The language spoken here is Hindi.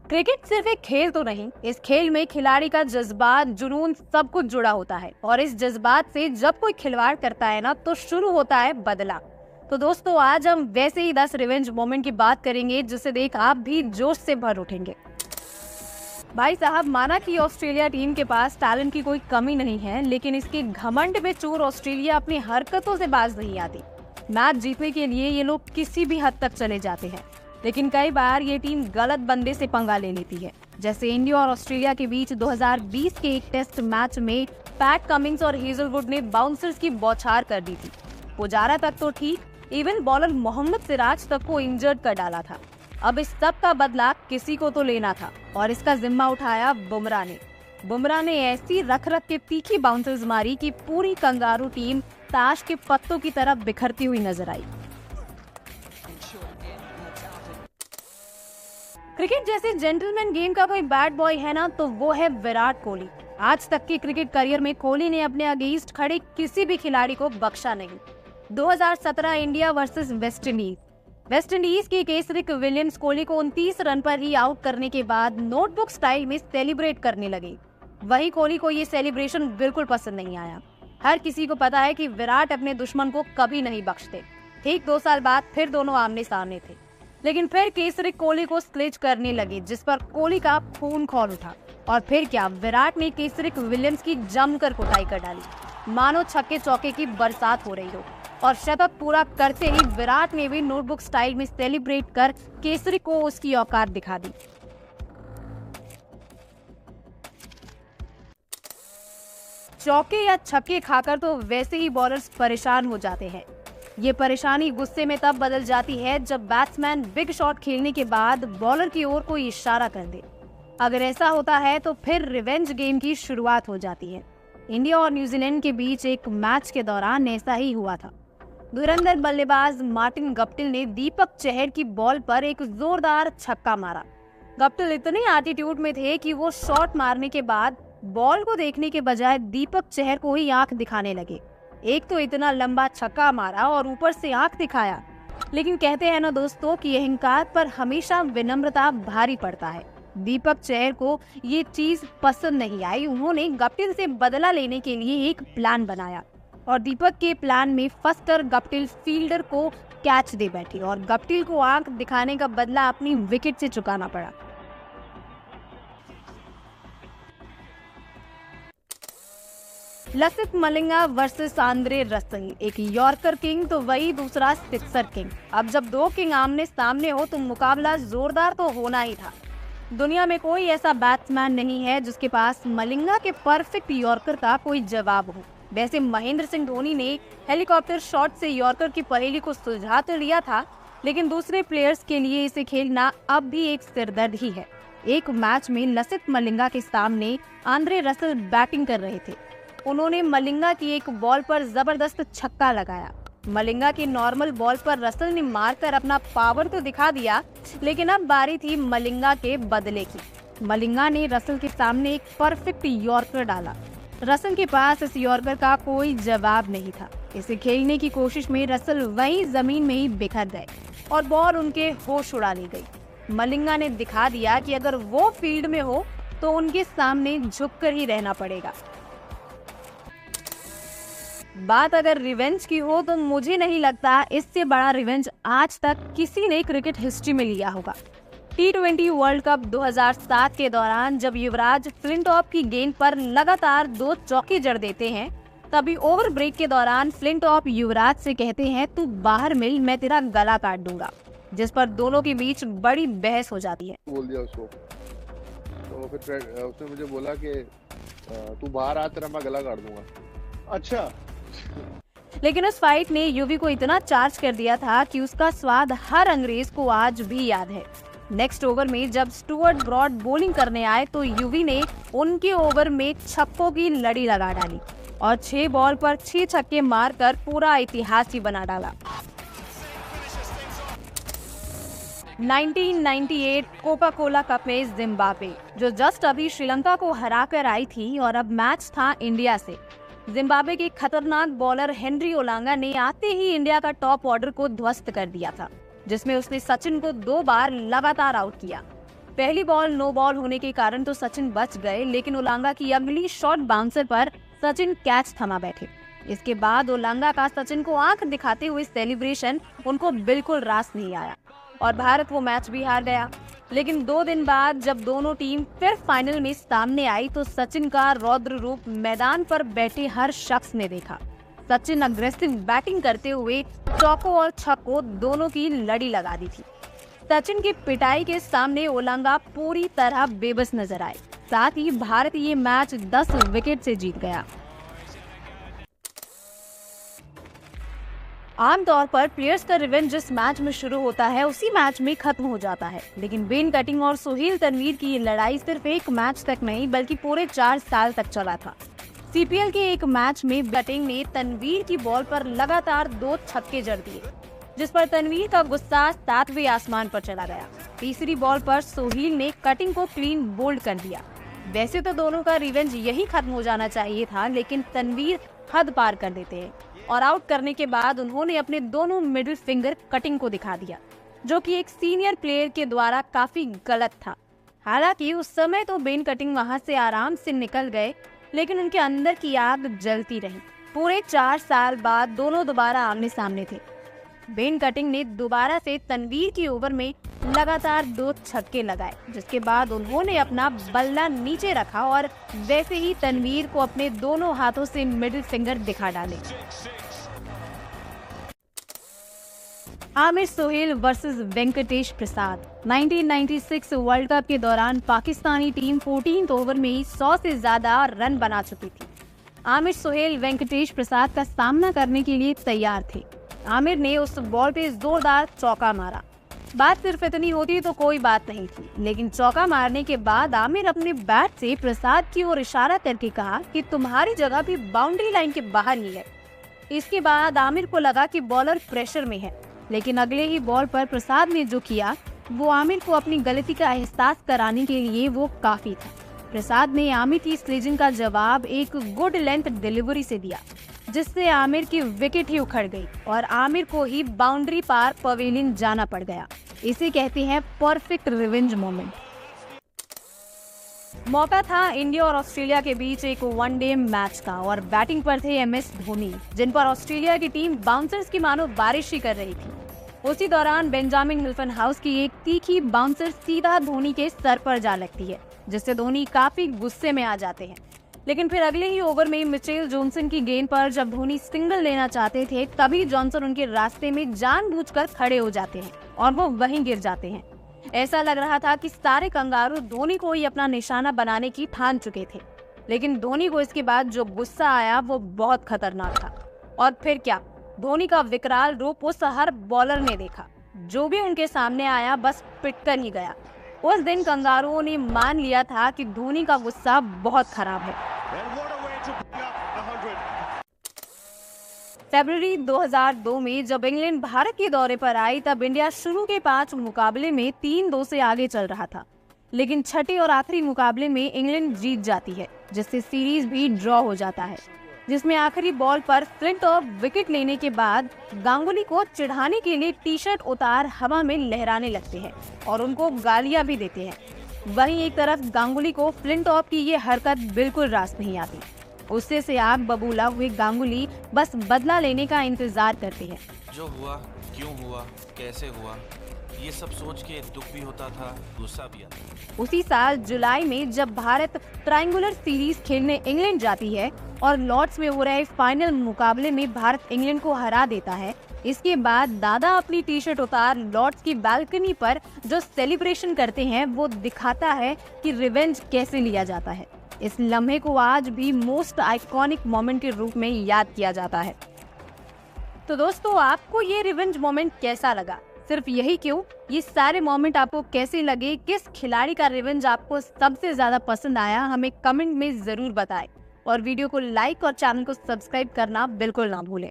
क्रिकेट सिर्फ एक खेल तो नहीं, इस खेल में खिलाड़ी का जज्बात, जुनून सब कुछ जुड़ा होता है और इस जज्बात से जब कोई खिलवाड़ करता है ना तो शुरू होता है बदला। तो दोस्तों आज हम वैसे ही 10 रिवेंज मोमेंट की बात करेंगे जिसे देख आप भी जोश से भर उठेंगे। भाई साहब, माना कि ऑस्ट्रेलिया टीम के पास टैलेंट की कोई कमी नहीं है, लेकिन इसके घमंड में चूर ऑस्ट्रेलिया अपनी हरकतों से बाज नहीं आती। मैच जीतने के लिए ये लोग किसी भी हद तक चले जाते हैं, लेकिन कई बार ये टीम गलत बंदे से पंगा ले लेती है। जैसे इंडिया और ऑस्ट्रेलिया के बीच 2020 के एक टेस्ट मैच में पैट कमिंस और हेजलवुड ने बाउंसर्स की बौछार कर दी थी। पुजारा तक तो ठीक, इवन बॉलर मोहम्मद सिराज तक को इंजर्ड कर डाला था। अब इस सब का बदला किसी को तो लेना था और इसका जिम्मा उठाया बुमराह ने ऐसी रख के तीखी बाउंसर्स मारी कि पूरी कंगारू टीम ताश के पत्तों की तरह बिखरती हुई नजर आई। क्रिकेट जैसे जेंटलमैन गेम का कोई बैड बॉय है ना तो वो है विराट कोहली। आज तक के क्रिकेट करियर में कोहली ने अपने अगेंस्ट खड़े किसी भी खिलाड़ी को बख्शा नहीं। 2017 इंडिया वर्सेस वेस्ट इंडीज की केसरिक विलियम्स कोहली को 29 रन पर ही आउट करने के बाद नोटबुक स्टाइल में सेलिब्रेट करने लगे। वही कोहली को ये सेलिब्रेशन बिल्कुल पसंद नहीं आया। हर किसी को पता है कि विराट अपने दुश्मन को कभी नहीं बख्शते। ठीक 2 साल बाद फिर दोनों आमने सामने थे, लेकिन फिर केसरिक कोहली को स्लेज करने लगे, जिस पर कोहली का खून खौल उठा। और फिर क्या, विराट ने केसरिक विलियम्स की जमकर कुटाई कर डाली, मानो छक्के चौके की बरसात हो रही हो। और शतक पूरा करते ही विराट ने भी नोटबुक स्टाइल में सेलिब्रेट कर केसरी को उसकी औकात दिखा दी। चौके या छक्के खाकर तो वैसे ही बॉलर्स परेशान हो जाते हैं। ये परेशानी गुस्से में तब बदल जाती है जब बैट्समैन बिग शॉट खेलने के बाद बॉलर की ओर कोई इशारा कर दे। अगर ऐसा होता है तो फिर रिवेंज गेम की शुरुआत हो जाती है। इंडिया और न्यूजीलैंड के बीच एक मैच के दौरान ऐसा ही हुआ था। धुरंधर बल्लेबाज मार्टिन गप्टिल ने दीपक चहर की बॉल पर एक जोरदार छक्का मारा। गप्टिल इतने एटीट्यूड में थे कि वो शॉट मारने के बाद बॉल को देखने के बजाय दीपक चहर को ही आंख दिखाने लगे। एक तो इतना लंबा छक्का मारा और ऊपर से आंख दिखाया। लेकिन कहते हैं ना दोस्तों कि अहंकार पर हमेशा विनम्रता भारी पड़ता है। दीपक चहर को ये चीज पसंद नहीं आई। उन्होंने गप्टिल से बदला लेने के लिए एक प्लान बनाया और दीपक के प्लान में फंसकर गप्टिल फील्डर को कैच दे बैठी और गप्टिल को आंख दिखाने का बदला अपनी विकेट से चुकाना पड़ा। Lasith Malinga versus Andre Russell, एक यॉर्कर किंग तो वही दूसरा सिक्सर किंग। अब जब दो किंग आमने सामने हो तो मुकाबला जोरदार तो होना ही था। दुनिया में कोई ऐसा बैट्समैन नहीं है जिसके पास मलिंगा के परफेक्ट यॉर्कर का कोई जवाब हो। वैसे महेंद्र सिंह धोनी ने हेलीकॉप्टर शॉट से यॉर्कर की पहेली को सुलझा तो लिया था, लेकिन दूसरे प्लेयर्स के लिए इसे खेलना अब भी एक सिरदर्द ही है। एक मैच में लसिथ मलिंगा के सामने आंद्रे रसल बैटिंग कर रहे थे। उन्होंने मलिंगा की एक बॉल पर जबरदस्त छक्का लगाया। मलिंगा की नॉर्मल बॉल पर रसल ने मारकर अपना पावर तो दिखा दिया, लेकिन अब बारी थी मलिंगा के बदले की। मलिंगा ने रसल के सामने एक परफेक्ट यॉर्कर डाला। रसल के पास इस यॉर्कर का कोई जवाब नहीं था। इसे खेलने की कोशिश में रसल वहीं जमीन में ही बिखर गए और बॉल उनके होश उड़ा ली गई। मलिंगा ने दिखा दिया कि अगर वो फील्ड में हो तो उनके सामने झुककर ही रहना पड़ेगा। बात अगर रिवेंज की हो तो मुझे नहीं लगता इससे बड़ा रिवेंज आज तक किसी ने क्रिकेट हिस्ट्री में लिया होगा। T20 वर्ल्ड कप 2007 के दौरान जब युवराज फ्लिंटॉफ की गेंद पर लगातार 2 चौके जड़ देते हैं, तभी ओवर ब्रेक के दौरान फ्लिंटॉफ युवराज से कहते हैं तू बाहर मिल, मैं तेरा गला काट दूंगा, जिस पर दोनों के बीच बड़ी बहस हो जाती है। बोल दिया उसको, तो फिर उसने मुझे बोला कि तू बाहर आ, तेरा मैं गला काट दूंगा। अच्छा। लेकिन उस फाइट ने युवी को इतना चार्ज कर दिया था कि उसका स्वाद हर अंग्रेज को आज भी याद है। नेक्स्ट ओवर में जब स्टुअर्ट ब्रॉड बॉलिंग करने आए तो युवी ने उनके ओवर में छक्कों की लड़ी लगा डाली और 6 बॉल पर 6 छक्के मारकर पूरा इतिहास ही बना डाला। 1998 कोका कोला कप में जिम्बाब्वे, जो जस्ट अभी श्रीलंका को हराकर आई थी, और अब मैच था इंडिया से। जिम्बाब्वे के खतरनाक बॉलर हेनरी ओलांगा ने आते ही इंडिया का टॉप ऑर्डर को ध्वस्त कर दिया था, जिसमें उसने सचिन को 2 बार लगातार आउट किया। पहली बॉल नो बॉल होने के कारण तो सचिन बच गए, लेकिन उलांगा की अगली शॉर्ट बाउंसर पर सचिन कैच थमा बैठे। इसके बाद उलांगा का सचिन को आंख दिखाते हुए सेलिब्रेशन उनको बिल्कुल रास नहीं आया और भारत वो मैच भी हार गया। लेकिन 2 दिन बाद जब दोनों टीम फिर फाइनल में सामने आई तो सचिन का रौद्र रूप मैदान पर बैठे हर शख्स ने देखा। सचिन अग्रेसिव बैटिंग करते हुए चौकों और छक्कों दोनों की लड़ी लगा दी थी। सचिन की पिटाई के सामने उलांगा पूरी तरह बेबस नजर आए। साथ ही भारत ये मैच 10 विकेट से जीत गया। आमतौर पर प्लेयर्स का रिवेंज जिस मैच में शुरू होता है उसी मैच में खत्म हो जाता है, लेकिन बेन कटिंग और सोहेल तनवीर की ये लड़ाई सिर्फ एक मैच तक नहीं बल्कि पूरे 4 साल तक चला था। सीपीएल के एक मैच में कटिंग ने तनवीर की बॉल पर लगातार 2 छक्के जड़ दिए, जिस पर तनवीर का गुस्सा 7वें आसमान पर चला गया। तीसरी बॉल पर सोहेल ने कटिंग को क्लीन बोल्ड कर दिया। वैसे तो दोनों का रिवेंज यही खत्म हो जाना चाहिए था, लेकिन तनवीर हद पार कर देते हैं और आउट करने के बाद उन्होंने अपने दोनों मिडिल फिंगर कटिंग को दिखा दिया, जो कि एक सीनियर प्लेयर के द्वारा काफी गलत था। हालांकि उस समय तो बेन कटिंग वहां से आराम से निकल गए, लेकिन उनके अंदर की आग जलती रही। पूरे 4 साल बाद दोनों दोबारा आमने सामने थे। बेन कटिंग ने दोबारा से तनवीर की ओवर में लगातार 2 छक्के लगाए, जिसके बाद उन्होंने अपना बल्ला नीचे रखा और वैसे ही तनवीर को अपने दोनों हाथों से मिडिल फिंगर दिखा डाले। आमिर सोहेल वर्सेस वेंकटेश प्रसाद। 1996 वर्ल्ड कप के दौरान पाकिस्तानी टीम 14th ओवर में ही 100 से ज्यादा रन बना चुकी थी। आमिर सोहेल वेंकटेश प्रसाद का सामना करने के लिए तैयार थे। आमिर ने उस बॉल पे जोरदार चौका मारा। बात सिर्फ इतनी होती तो कोई बात नहीं थी, लेकिन चौका मारने के बाद आमिर अपने बैट से प्रसाद की ओर इशारा करके कहा कि तुम्हारी जगह भी बाउंड्री लाइन के बाहर ही है। इसके बाद आमिर को लगा कि बॉलर प्रेशर में है, लेकिन अगले ही बॉल पर प्रसाद ने जो किया वो आमिर को अपनी गलती का एहसास कराने के लिए वो काफी था। प्रसाद ने आमिर की स्लेजिंग का जवाब एक गुड लेंथ डिलीवरी से दिया, जिससे आमिर की विकेट ही उखड़ गई और आमिर को ही बाउंड्री पार पवेलियन जाना पड़ गया। इसे कहते हैं परफेक्ट रिवेंज मोमेंट। मौका था इंडिया और ऑस्ट्रेलिया के बीच एक वनडे मैच का और बैटिंग पर थे MS धोनी, जिन पर ऑस्ट्रेलिया की टीम बाउंसर्स की मानो बारिश ही कर रही थी। उसी दौरान बेंजामिन मिल्टन हाउस की एक तीखी बाउंसर सीधा धोनी के सर पर जा लगती है, जिससे धोनी काफी गुस्से में आ जाते हैं। लेकिन फिर अगले ही ओवर में मिचेल जॉनसन की गेंद पर जब धोनी सिंगल लेना चाहते थे, तभी जॉनसन उनके रास्ते में जानबूझकर खड़े हो जाते हैं और वो वहीं गिर जाते हैं। ऐसा लग रहा था कि सारे कंगारू धोनी को ही अपना निशाना बनाने की ठान चुके थे, लेकिन धोनी को इसके बाद जो गुस्सा आया वो बहुत खतरनाक था। और फिर क्या, धोनी का विकराल रूप उस हर बॉलर ने देखा। जो भी उनके सामने आया बस पिटकर ही गया। उस दिन कंगारुओं ने मान लिया था कि धोनी का गुस्सा बहुत खराब है। फरवरी 2002 में जब इंग्लैंड भारत के दौरे पर आई, तब इंडिया शुरू के 5 मुकाबले में 3-2 से आगे चल रहा था, लेकिन छठे और आखिरी मुकाबले में इंग्लैंड जीत जाती है, जिससे सीरीज भी ड्रॉ हो जाता है, जिसमें आखिरी बॉल पर फ्लिंटॉफ विकेट लेने के बाद गांगुली को चिढ़ाने के लिए टी-शर्ट उतार हवा में लहराने लगते हैं और उनको गालियां भी देते हैं। वहीं एक तरफ गांगुली को फ्लिंटॉफ की ये हरकत बिल्कुल रास नहीं आती। गुस्से से आग बबूला हुए गांगुली बस बदला लेने का इंतजार करते हैं। जो हुआ, क्यों हुआ, कैसे हुआ, ये सब सोच के दुख भी होता था, गुस्सा भी आता। उसी साल जुलाई में जब भारत ट्रायंगुलर सीरीज खेलने इंग्लैंड जाती है और लॉर्ड्स में हो रहे फाइनल मुकाबले में भारत इंग्लैंड को हरा देता है, इसके बाद दादा अपनी टी-शर्ट उतार लॉर्ड्स की बालकनी पर जो सेलिब्रेशन करते हैं वो दिखाता है कि रिवेंज कैसे लिया जाता है। इस लम्हे को आज भी मोस्ट आइकॉनिक मोमेंट के रूप में याद किया जाता है। तो दोस्तों, आपको ये रिवेंज मोमेंट कैसा लगा? सिर्फ यही क्यों, ये सारे मोमेंट आपको कैसे लगे? किस खिलाड़ी का रिवेंज आपको सबसे ज्यादा पसंद आया? हमें कमेंट में जरूर बताएं और वीडियो को लाइक और चैनल को सब्सक्राइब करना बिल्कुल ना भूलें।